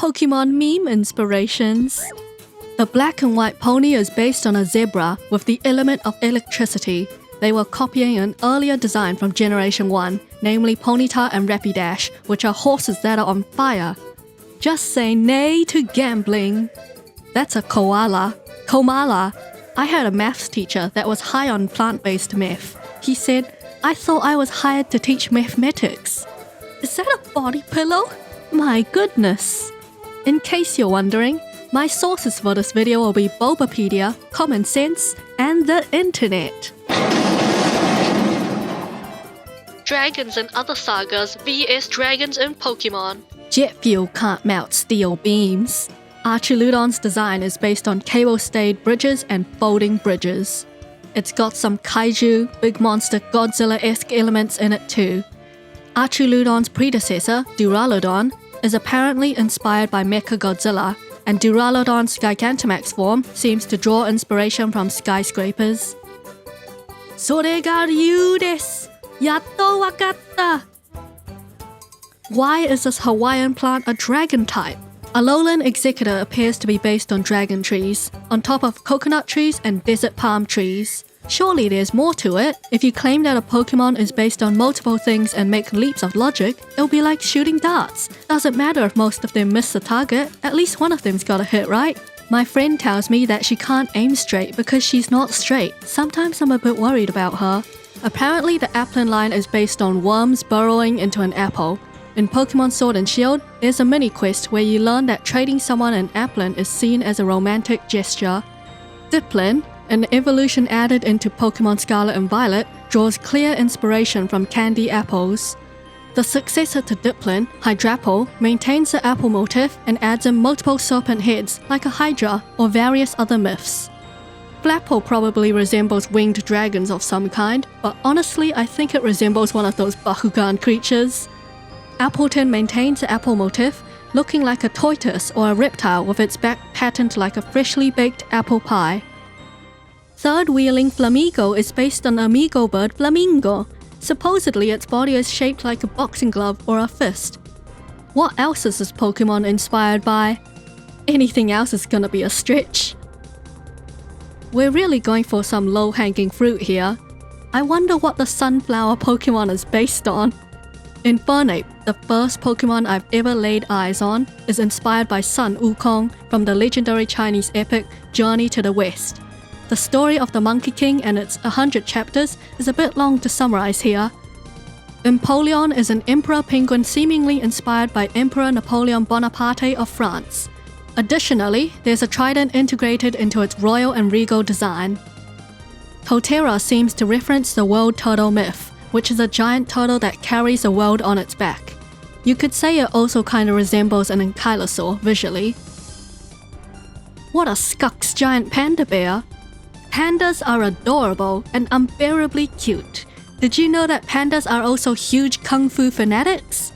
Pokemon meme inspirations. The black and white pony is based on a zebra with the element of electricity. They were copying an earlier design from Generation 1, namely Ponyta and Rapidash, which are horses that are on fire. Just say nay to gambling. That's a koala. Komala. I had a maths teacher that was high on plant-based math. He said, I thought I was hired to teach mathematics. Is that a body pillow? My goodness. In case you're wondering, my sources for this video will be Bulbapedia, Common Sense, and the internet. Dragons and other sagas vs dragons in Pokemon. Jet fuel can't melt steel beams. Archaludon's design is based on cable-stayed bridges and folding bridges. It's got some kaiju, big monster Godzilla-esque elements in it too. Archaludon's predecessor, Duraludon, is apparently inspired by Mechagodzilla, and Duraludon's Gigantamax form seems to draw inspiration from skyscrapers. それが理由です。やっとわかった. Why is this Hawaiian plant a dragon type? Alolan Executor appears to be based on dragon trees, on top of coconut trees and desert palm trees. Surely there's more to it. If you claim that a Pokemon is based on multiple things and make leaps of logic, it'll be like shooting darts. Doesn't matter if most of them miss the target, at least one of them's got a hit, right? My friend tells me that she can't aim straight because she's not straight. Sometimes I'm a bit worried about her. Apparently the Applin line is based on worms burrowing into an apple. In Pokemon Sword and Shield, there's a mini-quest where you learn that trading someone an Applin is seen as a romantic gesture. Diplin, an evolution added into Pokemon Scarlet and Violet, draws clear inspiration from candy apples. The successor to Diplin, Hydrapple, maintains the apple motif and adds in multiple serpent heads like a Hydra or various other myths. Flapple probably resembles winged dragons of some kind, but honestly I think it resembles one of those Bakugan creatures. Appleton maintains the apple motif, looking like a tortoise or a reptile with its back patterned like a freshly baked apple pie. Third-wheeling Flamigo is based on amigo bird Flamingo. Supposedly its body is shaped like a boxing glove or a fist. What else is this Pokemon inspired by? Anything else is gonna be a stretch. We're really going for some low-hanging fruit here. I wonder what the sunflower Pokemon is based on. Infernape, the first Pokemon I've ever laid eyes on, is inspired by Sun Wukong from the legendary Chinese epic Journey to the West. The story of the Monkey King and its 100 chapters is a bit long to summarize here. Empoleon is an emperor penguin seemingly inspired by Emperor Napoleon Bonaparte of France. Additionally, there's a trident integrated into its royal and regal design. Totera seems to reference the world turtle myth, which is a giant turtle that carries the world on its back. You could say it also kinda resembles an ankylosaur visually. What a Skux giant panda bear! Pandas are adorable and unbearably cute. Did you know that pandas are also huge kung fu fanatics?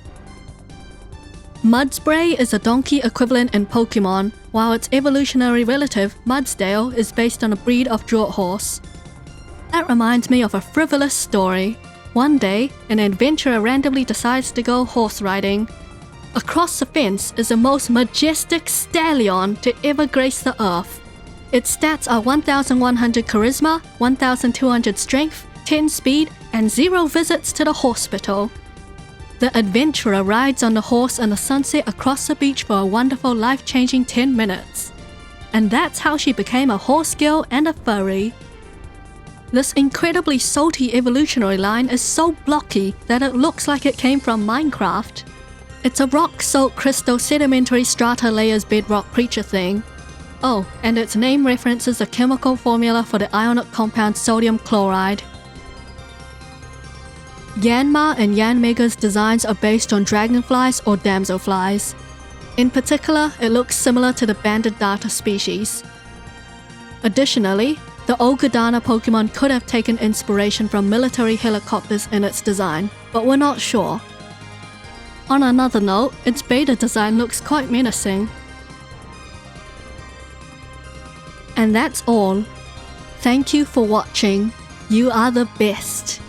Mudspray is a donkey equivalent in Pokemon, while its evolutionary relative, Mudsdale, is based on a breed of draught horse. That reminds me of a frivolous story. One day, an adventurer randomly decides to go horse riding. Across the fence is the most majestic stallion to ever grace the earth. Its stats are 1100 charisma, 1200 strength, 10 speed, and 0 visits to the hospital. The adventurer rides on the horse in the sunset across the beach for a wonderful life-changing 10 minutes. And that's how she became a horse girl and a furry. This incredibly salty evolutionary line is so blocky that it looks like it came from Minecraft. It's a rock salt crystal sedimentary strata layers bedrock creature thing. Oh, and its name references the chemical formula for the ionic compound sodium chloride. Yanma and Yanmega's designs are based on dragonflies or damselflies. In particular, it looks similar to the banded darter species. Additionally, the Olgadana Pokemon could have taken inspiration from military helicopters in its design, but we're not sure. On another note, its beta design looks quite menacing. And that's all. Thank you for watching. You are the best.